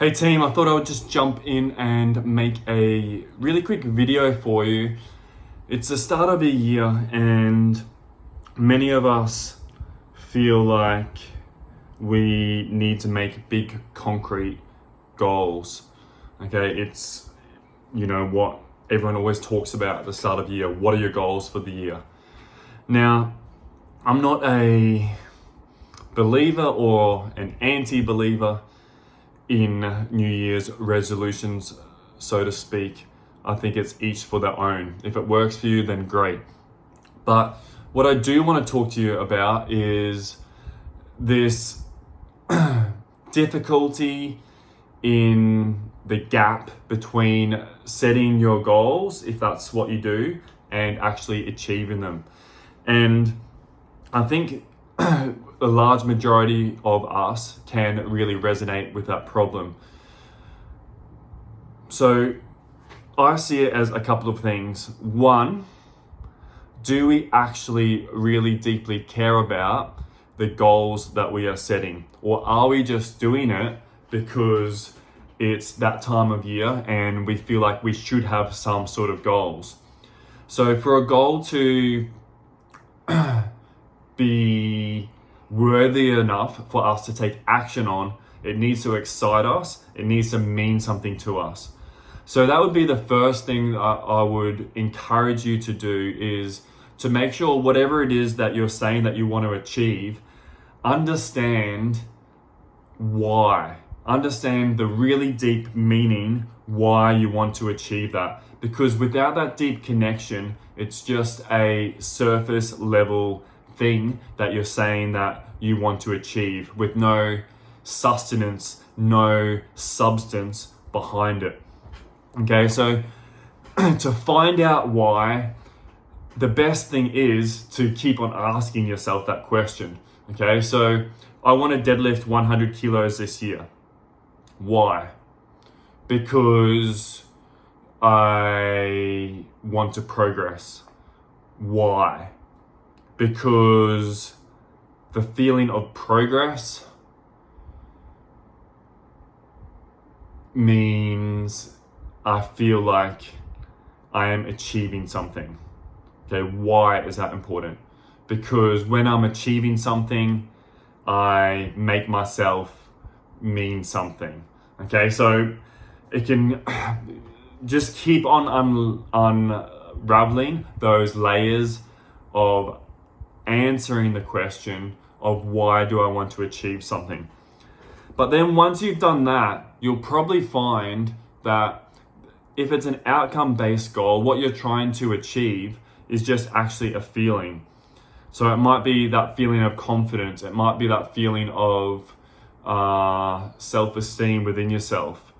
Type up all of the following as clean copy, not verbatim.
Hey team, I thought I would just jump in and make a really quick video for you. It's the start of a year and many of us feel like we need to make big concrete goals. Okay, it's what everyone always talks about at the start of the year. What are your goals for the year? Now, I'm not a believer or an anti-believer in New Year's resolutions, so to speak. I think it's each for their own. If it works for you, then great. But what I do want to talk to you about is this difficulty in the gap between setting your goals, if that's what you do, and actually achieving them. And I think a large majority of us can really resonate with that problem. So I see it as a couple of things. One, do we actually really deeply care about the goals that we are setting? Or are we just doing it because it's that time of year and we feel like we should have some sort of goals? So for a goal to be worthy enough for us to take action on, it needs to excite us, it needs to mean something to us. So that would be the first thing that I would encourage you to do, is to make sure whatever it is that you're saying that you want to achieve, understand why. Understand the really deep meaning why you want to achieve that. Because without that deep connection, it's just a surface level thing that you're saying that you want to achieve with no sustenance, no substance behind it. Okay, so to find out why, the best thing is to keep on asking yourself that question. Okay, so I want to deadlift 100 kilos this year. Why? Because I want to progress. Why? Because the feeling of progress means I feel like I am achieving something. Okay, why is that important? Because when I'm achieving something, I make myself mean something. Okay, so it can just keep on unraveling those layers of answering the question of why do I want to achieve something. But then once you've done that, you'll probably find that if it's an outcome-based goal, what you're trying to achieve is just actually a feeling. So it might be that feeling of confidence. It might be that feeling of self-esteem within yourself.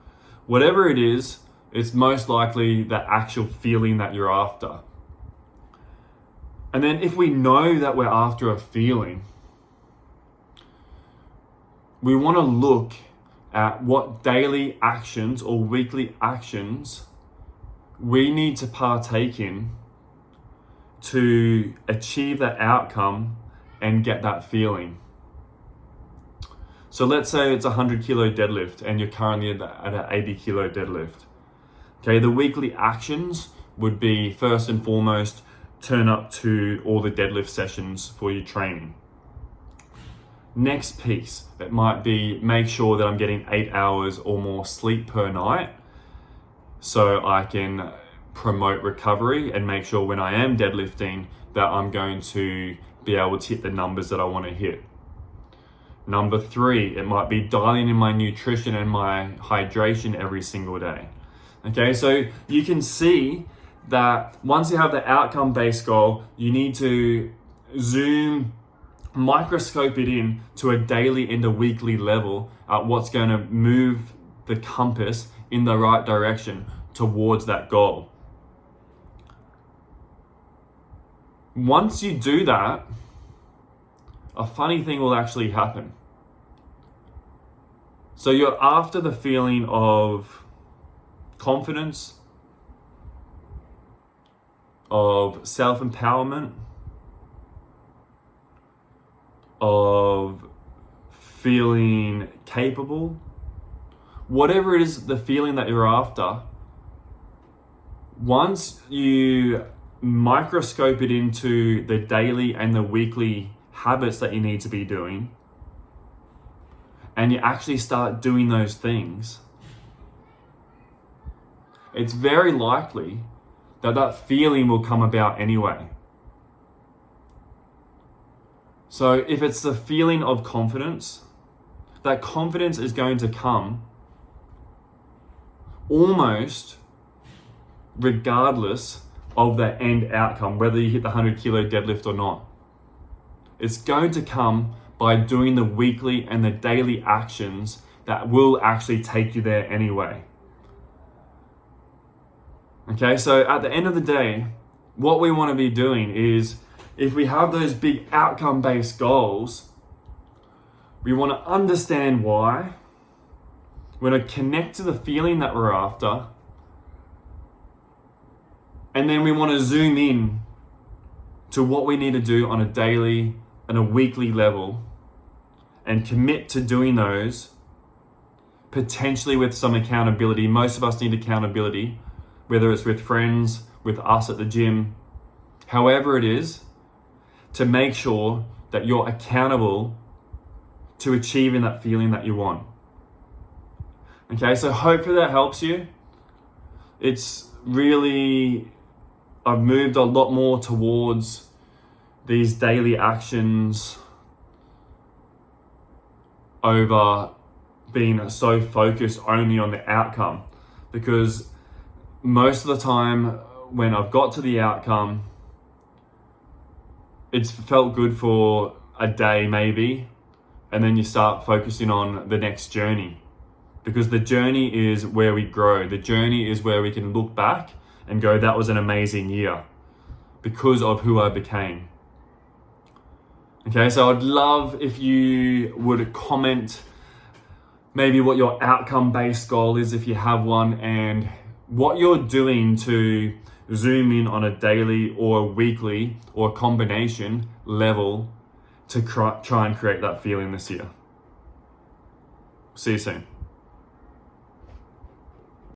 Whatever it is, it's most likely the actual feeling that you're after. And then if we know that we're after a feeling, we want to look at what daily actions or weekly actions we need to partake in to achieve that outcome and get that feeling. So let's say it's a 100 kilo deadlift and you're currently at an 80 kilo deadlift. Okay, the weekly actions would be, first and foremost, turn up to all the deadlift sessions for your training. Next piece, it might be make sure that I'm getting 8 hours or more sleep per night so I can promote recovery and make sure when I am deadlifting that I'm going to be able to hit the numbers that I want to hit. Number 3, it might be dialing in my nutrition and my hydration every single day. Okay, so you can see that once you have the outcome-based goal, you need to microscope it in to a daily and a weekly level at what's going to move the compass in the right direction towards that goal. Once you do that, a funny thing will actually happen. So you're after the feeling of confidence, of self-empowerment, of feeling capable. whatever it is, the feeling that you're after, once you microscope it into the daily and the weekly habits that you need to be doing, and you actually start doing those things, it's very likely that that feeling will come about anyway. So if it's the feeling of confidence, that confidence is going to come almost regardless of the end outcome, whether you hit the 100 kilo deadlift or not. It's going to come by doing the weekly and the daily actions that will actually take you there anyway. Okay, so at the end of the day, what we want to be doing is, if we have those big outcome-based goals, we want to understand why. We want to connect to the feeling that we're after. And then we want to zoom in to what we need to do on a daily and a weekly level and commit to doing those, potentially with some accountability. Most of us need accountability, whether it's with friends, with us at the gym, however it is, to make sure that you're accountable to achieving that feeling that you want. Okay, so hopefully that helps you. It's really, I've moved a lot more towards these daily actions over being so focused only on the outcome, because most of the time when I've got to the outcome, it's felt good for a day maybe, and then you start focusing on the next journey, because the journey is where we grow. The journey is where we can look back and go, that was an amazing year because of who I became. Okay, so I'd love if you would comment maybe what your outcome-based goal is, if you have one, and what you're doing to zoom in on a daily or a weekly or a combination level to try and create that feeling this year. See you soon.